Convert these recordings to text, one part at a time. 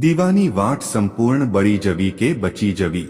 દીવાની વાટ સંપૂર્ણ બળી જવી કે બચી જવી?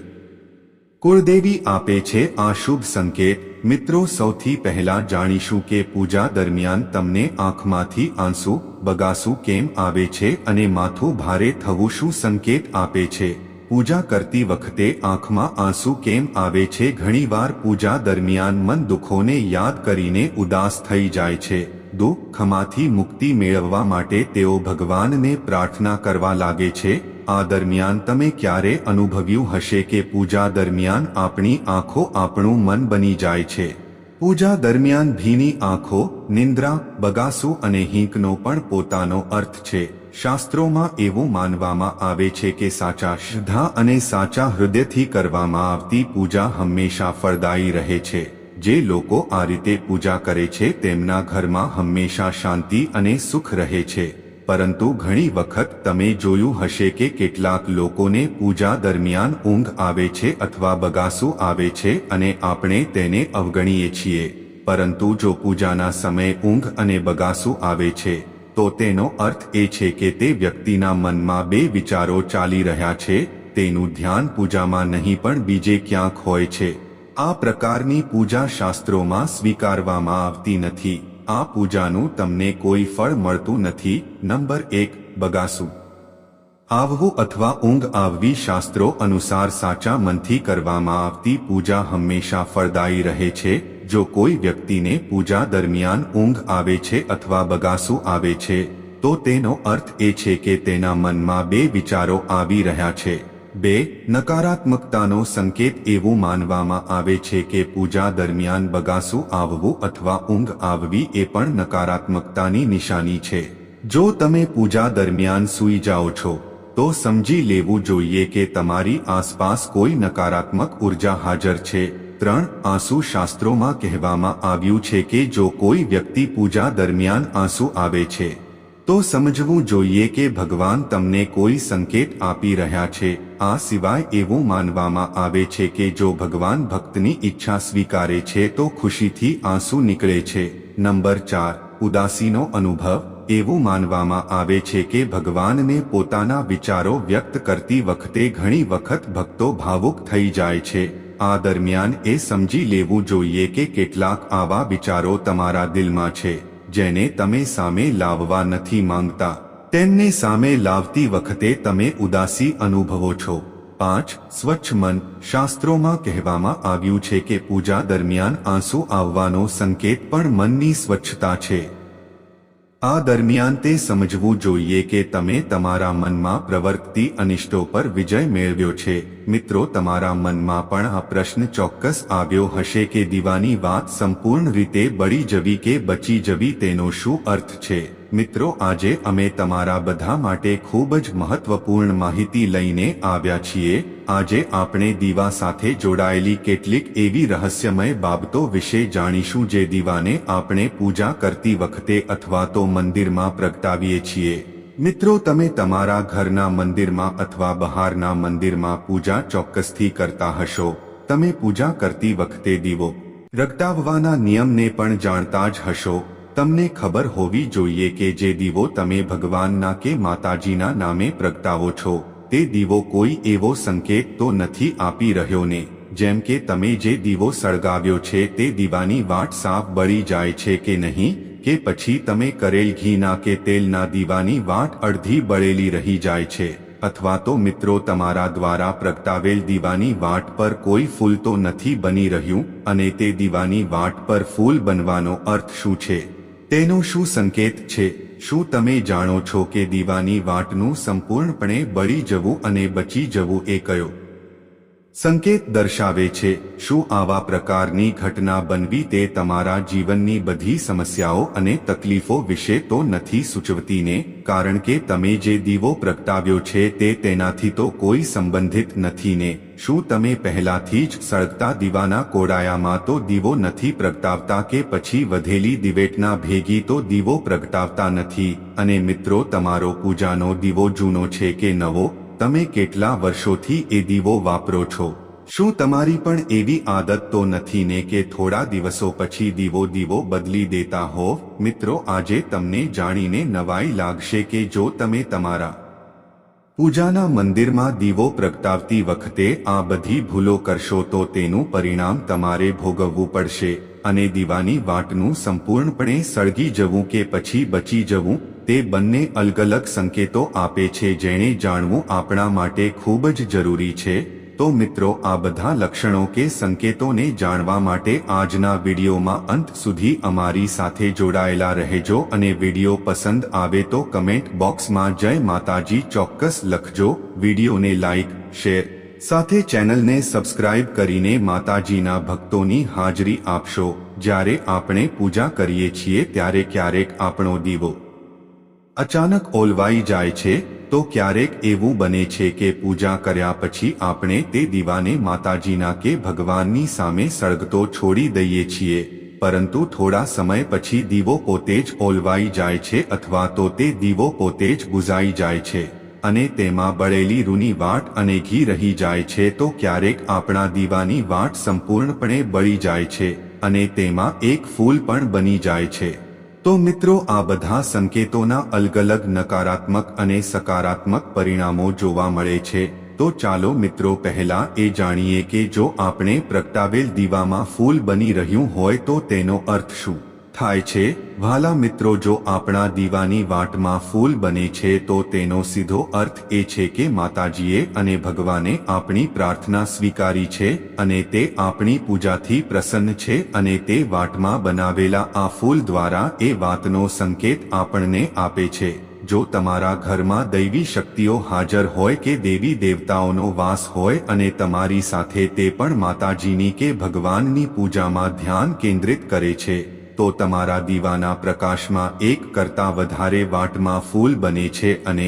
કુળદેવી આપે છે આ શુભ સંકેત। મિત્રો, સૌથી પહેલા જાણીશું કે પૂજા દરમિયાન તમને આંખમાંથી આંસુ, બગાસું કેમ આવે છે અને માથું ભારે થવું શું સંકેત આપે છે। પૂજા કરતી વખતે આંખમાં આંસુ કેમ આવે છે? ઘણીવાર પૂજા દરમિયાન મન દુઃખોને યાદ કરીને ઉદાસ થઈ જાય છે। દુઃખમાંથી મુક્તિ મેળવવા માટે તેઓ ભગવાનને પ્રાર્થના કરવા લાગે છે। આ દરમિયાન તમે ક્યારે અનુભવ્યું હશે કે પૂજા દરમિયાન આપણી આંખો આપણું મન બની જાય છે? પૂજા દરમિયાન ભીની આંખો, નિંદ્રા, બગાસું અને હિંકનો પણ પોતાનો અર્થ છે। શાસ્ત્રોમાં એવું માનવામાં આવે છે કે સાચા શ્રદ્ધા અને સાચા હૃદયથી કરવામાં આવતી પૂજા હંમેશા ફળદાયી રહે છે। જે લોકો આ રીતે પૂજા કરે છે તેમના ઘરમાં હંમેશા શાંતિ અને સુખ રહે છે। પરંતુ ઘણી વખત તમે જોયું હશે કે કેટલાક લોકોને પૂજા દરમિયાન ઊંઘ આવે છે અથવા બગાસું આવે છે અને આપણે તેને અવગણીએ છીએ। પરંતુ જો પૂજાના સમયે ઊંઘ અને બગાસું આવે છે તો તેનો અર્થ એ છે કે તે વ્યક્તિના મનમાં બે વિચારો ચાલી રહ્યા છે। તેનું ધ્યાન પૂજામાં નહીં પણ બીજે ક્યાંક હોય છે। આ પ્રકારની પૂજા શાસ્ત્રોમાં સ્વીકારવામાં આવતી નથી। આ પૂજાનું તમને કોઈ ફળ મળતું નથી। નંબર 1, બગાસું આવવું અથવા ઊંઘ આવવી। શાસ્ત્રો અનુસાર સાચા મનથી કરવામાં આવતી પૂજા હંમેશા ફળદાયી રહે છે। જો કોઈ વ્યક્તિને પૂજા દરમિયાન ઊંઘ આવે છે અથવા બગાસું આવે છે તો તેનો અર્થ એ છે કે તેના મનમાં બે વિચારો આવી રહ્યા છે। 2, નકારાત્મકતાનો સંકેત। એવું માનવામાં આવે છે કે પૂજા દરમિયાન બગાસું આવવું અથવા ઊંઘ આવવી એ પણ નકારાત્મકતાની નિશાની છે। જો તમે પૂજા દરમિયાન સૂઈ જાઓ છો તો સમજી લેવું જોઈએ કે તમારી આસપાસ કોઈ નકારાત્મક ઉર્જા હાજર છે। 3, આંસુ। શાસ્ત્રોમાં કહેવામાં આવ્યું છે કે જો કોઈ વ્યક્તિ પૂજા દરમિયાન આંસુ આવે છે તો સમજવું જોઈએ કે ભગવાન તમને કોઈ સંકેત આપી રહ્યા છે। આ સિવાય એવું માનવામાં આવે છે કે જો ભગવાન ભક્તની ઈચ્છા સ્વીકારે છે તો ખુશીથી આંસુ નીકળે છે। નંબર 4, ઉદાસીનો અનુભવ। એવું માનવામાં આવે છે કે ભગવાનને પોતાના વિચારો વ્યક્ત કરતી વખતે ઘણી વખત ભક્તો ભાવુક થઈ જાય છે। આ દરમિયાન એ સમજી લેવું જોઈએ કે કેટલાક આવા વિચારો તમારા દિલમાં છે જેને તમે સામે લાવવા નથી માંગતા। તેમને સામે લાવતી વખતે તમે ઉદાસી અનુભવો છો। 5, સ્વચ્છ મન। શાસ્ત્રોમાં કહેવામાં આવ્યું છે કે પૂજા દરમિયાન આંસુ આવવાનો સંકેત પણ મનની સ્વચ્છતા છે। આ દરમિયાન તે સમજવું જોઈએ કે તમે તમારા મનમાં પ્રવર્તતી અનિષ્ટો પર વિજય મેળવ્યો છે। મિત્રો, તમારા મનમાં પણ આ પ્રશ્ન ચોક્કસ આવ્યો હશે કે દીવાની વાત સંપૂર્ણ રીતે બળી જવી કે બચી જવી તેનો શું અર્થ છે? મિત્રો, આજે અમે તમારા બધા માટે ખૂબ જ મહત્વપૂર્ણ માહિતી લઈને આવ્યા છીએ। આજે આપણે દીવા સાથે જોડાયેલી કેટલીક એવી રહસ્યમય બાબતો વિશે જાણીશું જે દીવાને આપણે પૂજા કરતી વખતે અથવા તો મંદિરમાં પ્રગટાવીએ છીએ। મિત્રો, તમે તમારા ઘરના મંદિરમાં અથવા બહારના મંદિરમાં પૂજા ચોક્કસથી કરતા હશો। તમે પૂજા કરતી વખતે દીવો પ્રગટાવવાના નિયમને પણ જાણતા જ હશો। તમને ખબર હોવી જોઈએ કે જે દીવો તમે ભગવાનના કે માતાજીના નામે પ્રગટાવો છો તે દીવો કોઈ એવો સંકેત તો નથી આપી રહ્યો ને જેમ કે તમે જે દીવો સળગાવ્યો છે તે દીવાની વાટ સાફ બળી જાય છે કે નહીં, કે પછી તમે કરેલ ઘીના કે તેલના દીવાની વાટ અડધી બળેલી રહી જાય છે, અથવા તો મિત્રો તમારા દ્વારા પ્રગટાવેલ દીવાની વાટ પર કોઈ ફૂલ તો નથી બની રહ્યું અને તે દીવાની વાટ પર ફૂલ બનવાનો અર્થ શું છે? તેનો શું સંકેત છે? શું તમે જાણો છો કે દીવાની વાટનું સંપૂર્ણપણે બળી જવું અને બચી જવું એ કયો સંકેત દર્શાવે છે? શું આવા પ્રકારની ઘટના બનવી તે તમારા જીવનની બધી સમસ્યાઓ અને તકલીફો વિશે તો નથી સૂચવતી ને? કારણ કે તમે જે દીવો પ્રગટાવ્યો છે તે તેનાથી તો કોઈ સંબંધિત નથી ને? શું તમે પહેલાથી જ સળગતા દીવાના કોડાયામાં તો દીવો નથી પ્રગટાવતા કે પછી વધેલી દિવેટના ભેગી તો દીવો પ્રગટાવતા નથી? અને મિત્રો, તમારો પૂજાનો દીવો જૂનો છે કે નવો? તમે કેટલા વર્ષોથી એ દીવો વાપરો છો? શું તમારી પણ એવી આદત તો નથી ને કે થોડા દિવસો પછી દીવો બદલી દેતા હોવ? મિત્રો, આજે તમને જાણીને નવાઈ લાગશે કે જો તમે તમારા પૂજાના મંદિરમાં દીવો પ્રગટાવતી વખતે આ બધી ભૂલો કરશો તો તેનું પરિણામ તમારે ભોગવવું પડશે અને દીવાની વાટનું સંપૂર્ણપણે સળગી જવું કે પછી બચી જવું તે બંને અલગ અલગ સંકેતો આપે છે જેને જાણવું આપણા માટે ખૂબ જ જરૂરી છે। તો મિત્રો આ બધા લક્ષણો કે સંકેતોને જાણવા માટે આજના વિડીયોમાં અંત સુધી અમારી સાથે જોડાયેલા રહેજો અને વિડીયો પસંદ આવે તો કમેન્ટ બોક્સમાં જય માતાજી ચોક્કસ લખજો। વિડીયોને લાઈક શેર સાથે ચેનલને સબસ્ક્રાઇબ કરીને માતાજીના ભક્તોની હાજરી આપશો। જ્યારે આપણે પૂજા કરીએ છીએ ત્યારે ક્યારેક આપણો દીવો અચાનક ઓલવાઈ જાય છે તો ક્યારેક એવું બને છે કે પૂજા કર્યા પછી આપણે તે દીવાને માતાજીના કે ભગવાનની સામે સળગતો છોડી દઈએ છીએ પરંતુ થોડા સમય પછી દીવો પોતે જ ઓલવાઈ જાય છે અથવા તો તે દીવો પોતે જ બુઝાઈ જાય છે અને તેમાં બળેલી રૂની વાટ અને ઘી રહી જાય છે તો ક્યારેક આપણા દીવાની વાટ સંપૂર્ણપણે બળી જાય છે અને તેમાં એક ફૂલ પણ બની જાય છે। તો મિત્રો આ બધા સંકેતોના અલગ અલગ નકારાત્મક અને સકારાત્મક પરિણામો જોવા મળે છે। તો ચાલો મિત્રો પહેલા એ જાણીએ કે જો આપણે પ્રગટાવેલ દીવામાં ફૂલ બની રહ્યું હોય તો તેનો અર્થ શું થાય છે। વાલા મિત્રો જો આપણા દીવાની વાટમાં ફૂલ બને છે તો તેનો સીધો અર્થ એ છે કે માતાજીએ અને ભગવાને આપણી પ્રાર્થના સ્વીકારી છે અને તે આપણી પૂજાથી પ્રસન્ન છે અને તે વાટમાં બનાવેલા આ ફૂલ દ્વારા એ વાતનો સંકેત આપણને આપે છે। જો તમારા ઘરમાં દૈવી શક્તિઓ હાજર હોય કે દેવી દેવતાઓનો વાસ હોય અને તમારી સાથે તે પણ માતાજીની કે ભગવાનની પૂજામાં ધ્યાન કેન્દ્રિત કરે છે તો તમારા દીવાના પ્રકાશમાં એક કરતાં વધારે વાટમાં ફૂલ બને છે અને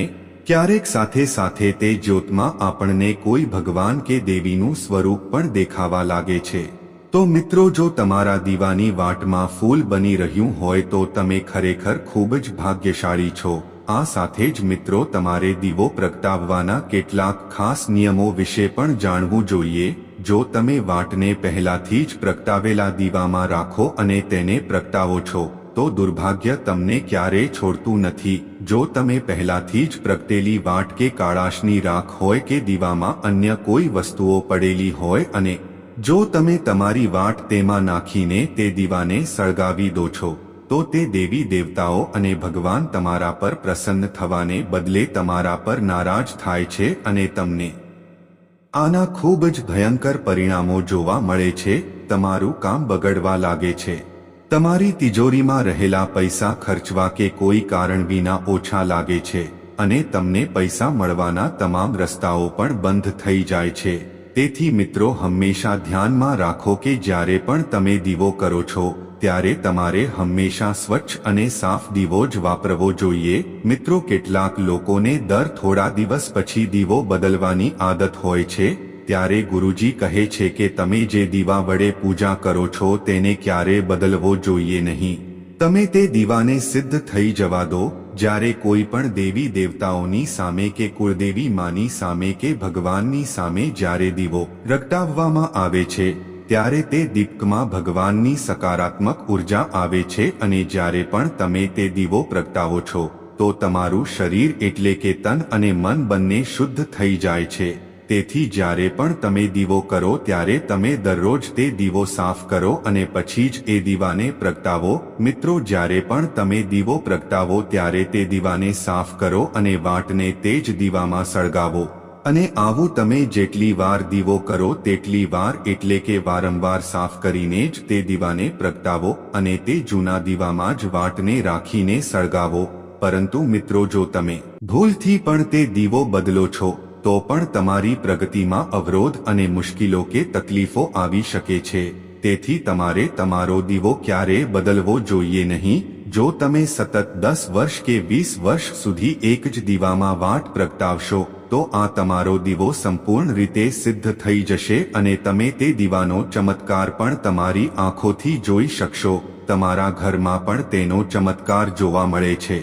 ક્યારેક સાથે સાથે તે જ્યોતમાં આપણને કોઈ ભગવાન કે દેવીનું સ્વરૂપ પણ દેખાવા લાગે છે। તો મિત્રો જો તમારા દીવાની વાટમાં ફૂલ બની રહ્યું હોય તો તમે ખરેખર ખૂબ જ ભાગ્યશાળી છો। આ સાથે જ મિત્રો તમારે દીવો પ્રગટાવવાના કેટલાક ખાસ નિયમો વિશે પણ જાણવું જોઈએ। જો તમે વાટને પહેલાથી જ પ્રગટાવેલા દીવામાં રાખો અને તેને પ્રગટાવો છો તો દુર્ભાગ્ય તમને ક્યારેય છોડતું નથી। જો તમે પહેલાથી જ પ્રગટેલી વાટ કે કાળાશની રાખ હોય કે દીવામાં અન્ય કોઈ વસ્તુઓ પડેલી હોય અને જો તમે તમારી વાટ તેમાં નાખીને તે દીવાને સળગાવી દો છો તો તે દેવી દેવતાઓ અને ભગવાન તમારા પર પ્રસન્ન થવાને બદલે તમારા પર નારાજ થાય છે અને તમને આના ખૂબ જ ભયંકર પરિણામો જોવા મળે છે। તમારું કામ બગડવા લાગે છે, તમારી તિજોરીમાં રહેલા પૈસા ખર્ચવા કે કોઈ કારણ વિના ઓછા લાગે છે અને તમને પૈસા મળવાના તમામ રસ્તાઓ પણ બંધ થઈ જાય છે। તેથી મિત્રો હંમેશા ધ્યાનમાં રાખો કે જ્યારે પણ તમે દીવો કરો છો ત્યારે તમારે હંમેશા સ્વચ્છ અને સાફ દીવો જ વાપરવો જોઈએ। મિત્રો કેટલાક લોકોને દર થોડા દિવસ પછી દીવો બદલવાની આદત હોય છે ત્યારે ગુરુજી કહે છે કે તમે જે દીવા વડે પૂજા કરો છો તેને ક્યારે બદલવો જોઈએ નહીં। તમે તે દીવાને સિદ્ધ થઈ જવા દો। જ્યારે કોઈ પણ દેવી દેવતાઓની સામે કે કુળદેવી માની સામે કે ભગવાનની સામે જ્યારે દીવો પ્રગટાવવામાં આવે છે ત્યારે તે દીપકમાં ભગવાનની સકારાત્મક ઉર્જા આવે છે અને જ્યારે પણ તમે તે દીવો પ્રગટાવો છો તો તમારું શરીર એટલે કે તન અને મન બંને શુદ્ધ થઈ જાય છે। તેથી જ્યારે પણ તમે દીવો કરો ત્યારે તમે દરરોજ તે દીવો સાફ કરો અને પછી જ એ દીવાને પ્રગટાવો। મિત્રો જ્યારે પણ તમે દીવો પ્રગટાવો ત્યારે તે દીવાને સાફ કરો અને વાટને તે જ દીવામાં સળગાવો અને આવું તમે જેટલી વાર દીવો કરો તેટલી વાર એટલે કે વારંવાર સાફ કરીને જ તે દીવાને પ્રગટાવો અને તે જૂના દીવામાં જ વાટને રાખીને સળગાવો। પરંતુ મિત્રો જો તમે ભૂલથી પણ તે દીવો બદલો છો તો પણ તમારી પ્રગતિમાં અવરોધ અને મુશ્કેલો કે તકલીફો આવી શકે છે। તેથી તમારે તમારો દીવો ક્યારેય બદલવો જોઈએ નહીં। જો તમે સતત 10 વર્ષ કે 20 વર્ષ સુધી એક જ દીવામાં વાટ પ્રગટાવશો તો આ તમારો દીવો સંપૂર્ણ રીતે સિદ્ધ થઈ જશે અને તમે તે દીવાનો ચમત્કાર પણ તમારી આંખોથી જોઈ શકશો। તમારા ઘરમાં પણ તેનો ચમત્કાર જોવા મળે છે।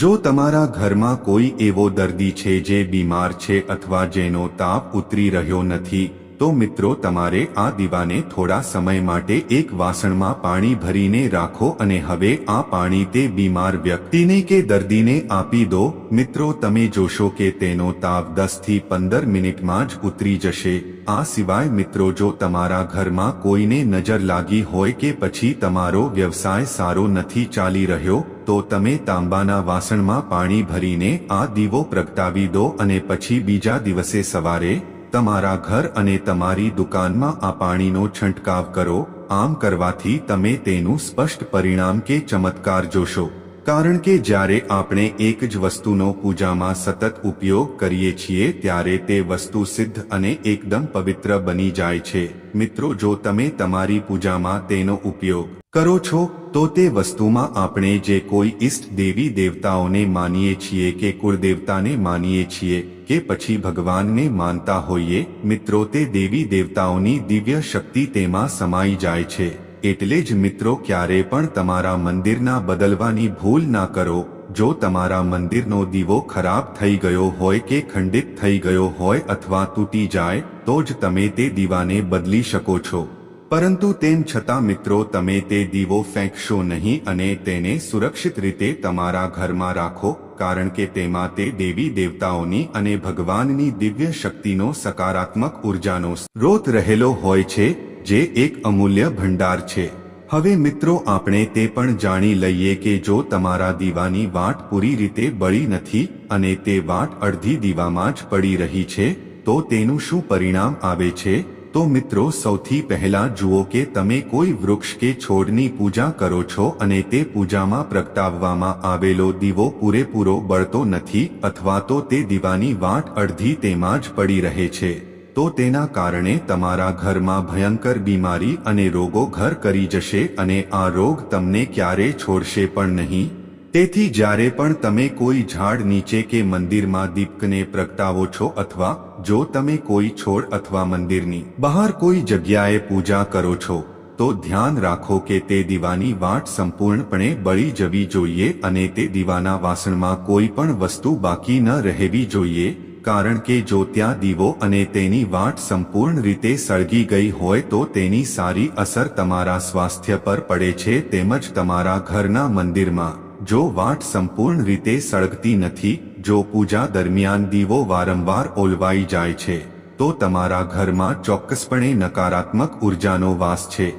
જો તમારા ઘરમાં કોઈ એવો દર્દી છે જે બીમાર છે અથવા જેનો તાપ ઉતરી રહ્યો નથી તો મિત્રો તમારે આ દીવાને થોડા સમય માટે એક વાસણમાં પાણી ભરીને રાખો અને હવે આ પાણી તે બીમાર વ્યક્તિને કે દર્દીને આપી દો. મિત્રો તમે જોશો કે તેનો તાવ 10 થી 15 મિનિટમાં જ ઉતરી જશે. આ સિવાય મિત્રો જો તમારા ઘરમાં કોઈને નજર લાગી હોય કે પછી તમારો વ્યવસાય સારો નથી ચાલી રહ્યો તો તમે તાંબાના વાસણમાં પાણી ભરીને આ દીવો પ્રગટાવી દો અને પછી બીજા દિવસે સવારે તમારા ઘર અને તમારી દુકાનમાં આ પાણીનો છંટકાવ કરો. આમ કરવાથી તમે તેનું સ્પષ્ટ પરિણામ કે ચમત્કાર જોશો. કારણ કે જ્યારે આપણે એક જ વસ્તુનો પૂજામાં સતત ઉપયોગ કરીએ છીએ ત્યારે તે વસ્તુ સિદ્ધ અને એકદમ પવિત્ર બની જાય છે. મિત્રો જો તમે તમારી પૂજામાં તેનો ઉપયોગ કરો છો તો તે વસ્તુમાં આપણે જે કોઈ ઈષ્ટ દેવી દેવતાઓને માનીએ છીએ કે કુળદેવતાને માનીએ છીએ કે પછી ભગવાનને માનતા હોઈએ મિત્રો તે દેવી દેવતાઓની દિવ્ય શક્તિ તેમાં સમાઈ જાય છે. એટલે જ મિત્રો ક્યારે પણ તમારા મંદિરના બદલવાની ભૂલ ના કરો. જો તમારા મંદિરનો દીવો ખરાબ થઈ ગયો હોય કે ખંડિત થઈ ગયો હોય અથવા તૂટી જાય તો જ તમે તે દીવાને બદલી શકો છો. પરંતુ તેમ છતાં મિત્રો તમે તે દીવો ફેંકશો નહીં અને તેને સુરક્ષિત રીતે તમારા ઘરમાં રાખો કારણ કે તેમાં તે દેવી દેવતાઓની અને ભગવાનની દિવ્ય શક્તિનો સકારાત્મક ઉર્જાનો સ્ત્રોત રહેલો હોય છે જે એક અમૂલ્ય ભંડાર છે. હવે મિત્રો આપણે તે પણ જાણી લઈએ કે જો તમારા દીવાની વાટ પૂરી રીતે બળી નથી અને તે વાટ અડધી દીવામાં જ પડી રહી છે તો તેનું શું પરિણામ આવે છે. તો મિત્રો સૌથી પહેલા જુઓ કે તમે કોઈ વૃક્ષ કે છોડની પૂજા કરો છો અને તે પૂજામાં પ્રગટાવવામાં આવેલો દીવો પૂરેપૂરો બળતો નથી અથવા તો તે દીવાની વાટ અડધી તેમાં જ પડી રહે છે તો તેના કારણે તમારા ઘરમાં ભયંકર બીમારી અને રોગો ઘર કરી જશે અને આ રોગ તમને ક્યારેય છોડશે પણ નહીં. તેથી જ્યારે પણ તમે કોઈ ઝાડ નીચે કે મંદિરમાં દીપકને પ્રગટાવો છો અથવા જો તમે કોઈ છોડ અથવા મંદિરની બહાર કોઈ જગ્યાએ પૂજા કરો છો તો ધ્યાન રાખો કે તે દીવાની વાટ સંપૂર્ણપણે બળી જવી જોઈએ અને તે દીવાના વાસણમાં કોઈ પણ વસ્તુ બાકી ન રહેવી જોઈએ. કારણ કે જો ત્યાં દીવો અને તેની વાટ સંપૂર્ણ રીતે સળગી ગઈ હોય તો તેની સારી અસર તમારા સ્વાસ્થ્ય પર પડે છે તેમજ તમારા ઘરના મંદિરમાં જો વાટ સંપૂર્ણ રીતે સળગતી નથી જો પૂજા દરમિયાન દીવો વારંવાર ઓલવાઈ જાય છે તો તમારા ઘરમાં ચોક્કસપણે નકારાત્મક ઉર્જાનો વાસ છે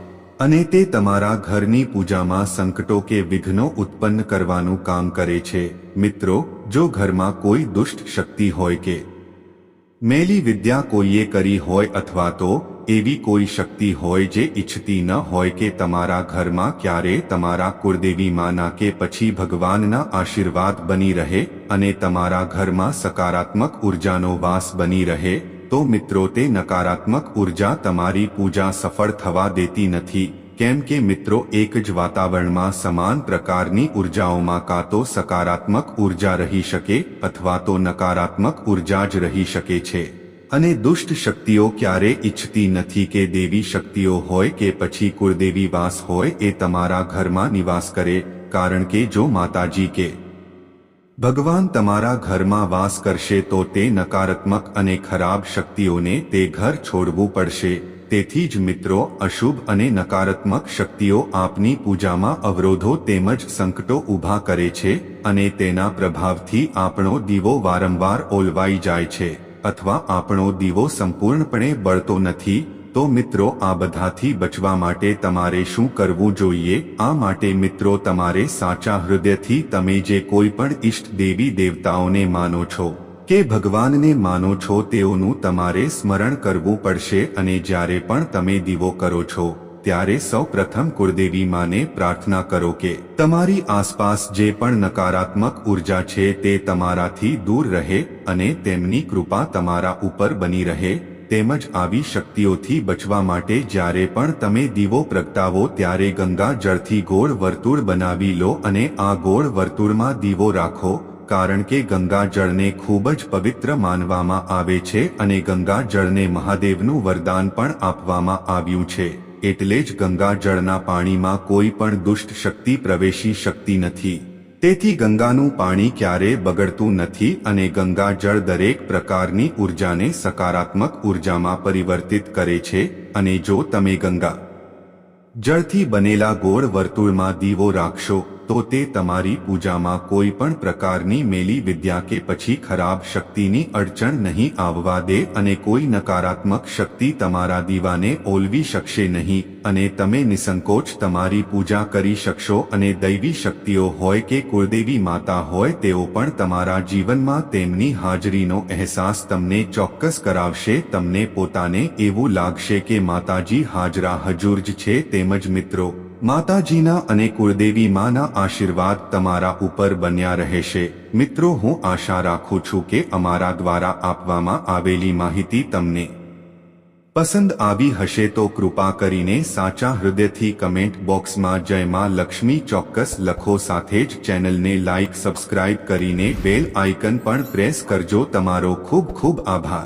અને તે તમારા ઘરની પૂજામાં સંકટો કે વિઘ્નો ઉત્પન્ન કરવાનું કામ કરે છે. મિત્રો જો ઘરમાં કોઈ દુષ્ટ શક્તિ હોય કે મેલી વિદ્યા કોઈએ કરી હોય અથવા તો એવી કોઈ શક્તિ હોય જે ઈચ્છતી ન હોય કે તમારા ઘરમાં ક્યારે તમારા કુળદેવી માના કે પછી ભગવાનના આશીર્વાદ બની રહે અને તમારા ઘરમાં સકારાત્મક ઉર્જાનો વાસ બની રહે તો મિત્રો તે નકારાત્મક ઉર્જા તમારી પૂજા સફળ થવા દેતી નથી. કેમ કે મિત્રો એક જ વાતાવરણમાં સમાન પ્રકારની ઉર્જાઓમાં કાં તો સકારાત્મક ઉર્જા રહી શકે અથવા તો નકારાત્મક ઉર્જા જ રહી શકે છે અને દુષ્ટ શક્તિઓ ક્યારે ઈચ્છતી નથી કે દેવી શક્તિઓ હોય કે પછી કુળદેવી વાસ હોય એ તમારા ઘરમાં નિવાસ કરે. કારણ કે જો માતાજી કે ભગવાન તમારા ઘરમાં વાસ કરશે તો તે નકારાત્મક અને ખરાબ શક્તિઓને તે ઘર છોડવું પડશે. તેથી જ મિત્રો અશુભ અને નકારાત્મક શક્તિઓ આપની પૂજામાં અવરોધો તેમજ સંકટો ઊભા કરે છે અને તેના પ્રભાવથી આપણો દીવો વારંવાર ઓલવાઈ જાય છે અથવા આપણો દીવો સંપૂર્ણપણે બળતો નથી. તો મિત્રો આ બધાથી બચવા માટે તમારે શું કરવું જોઈએ? આ માટે મિત્રો તમારે સાચા હૃદયથી તમે જે કોઈ પણ ઈષ્ટ દેવી દેવતાઓને માનો છો કે ભગવાનને માનો છો તેઓનું તમારે સ્મરણ કરવું પડશે અને જ્યારે પણ તમે દીવો કરો છો ત્યારે સૌ પ્રથમ કુળદેવી માને પ્રાર્થના કરો કે તમારી આસપાસ જે પણ નકારાત્મક ઉર્જા છે તે તમારાથી દૂર રહે અને તેમની કૃપા તમારા ઉપર બની રહે. તેમજ આવી શક્તિઓથી બચવા માટે જ્યારે પણ તમે દીવો પ્રગટાવો ત્યારે ગંગા જળથી ગોળ વર્તુળ બનાવી લો અને આ ગોળ વર્તુળમાં દીવો રાખો. કારણ કે ગંગા જળને ખૂબ જ પવિત્ર માનવામાં આવે છે અને ગંગા જળને મહાદેવનું વરદાન પણ આપવામાં આવ્યું છે. એટલે જ ગંગા જળના પાણીમાં કોઈ પણ દુષ્ટ શક્તિ પ્રવેશી શકતી નથી. તેથી ગંગાનું પાણી ક્યારેય બગડતું નથી અને ગંગા જળ દરેક પ્રકારની ઉર્જાને સકારાત્મક ઉર્જામાં પરિવર્તિત કરે છે અને જો તમે ગંગા જળથી બનેલા ગોળ વર્તુળમાં દીવો રાખશો તો તે તમારી પૂજામાં કોઈ પણ પ્રકારની મેલી વિદ્યા કે પછી ખરાબ શક્તિની અડચણ નહીં આવવા દે અને કોઈ નકારાત્મક શક્તિ તમારા દીવાને ઓલવી શકશે નહીં અને તમે નિસંકોચ તમારી પૂજા કરી શકશો અને દૈવી શક્તિઓ હોય કે કુળદેવી માતા હોય તેઓ પણ તમારા જીવનમાં તેમની હાજરીનો અહેસાસ તમને ચોક્કસ કરાવશે. તમને પોતાને એવું લાગશે કે માતાજી હાજરા હજુર જ છે. તેમજ મિત્રો, માતાજીના અને કુળદેવી માના આશીર્વાદ તમારા ઉપર બન્યા રહેશે. મિત્રો, હું આશા રાખું છું કે અમારા દ્વારા આપવામાં આવેલી માહિતી તમને પસંદ આવી હશે તો કૃપા કરીને સાચા હૃદયથી કમેન્ટ બોક્સમાં જય માં લક્ષ્મી ચોક્કસ લખો. સાથે જ ચેનલને લાઇક સબસ્ક્રાઇબ કરીને બેલ આઇકન પણ પ્રેસ કરજો. તમારો ખૂબ ખૂબ આભાર.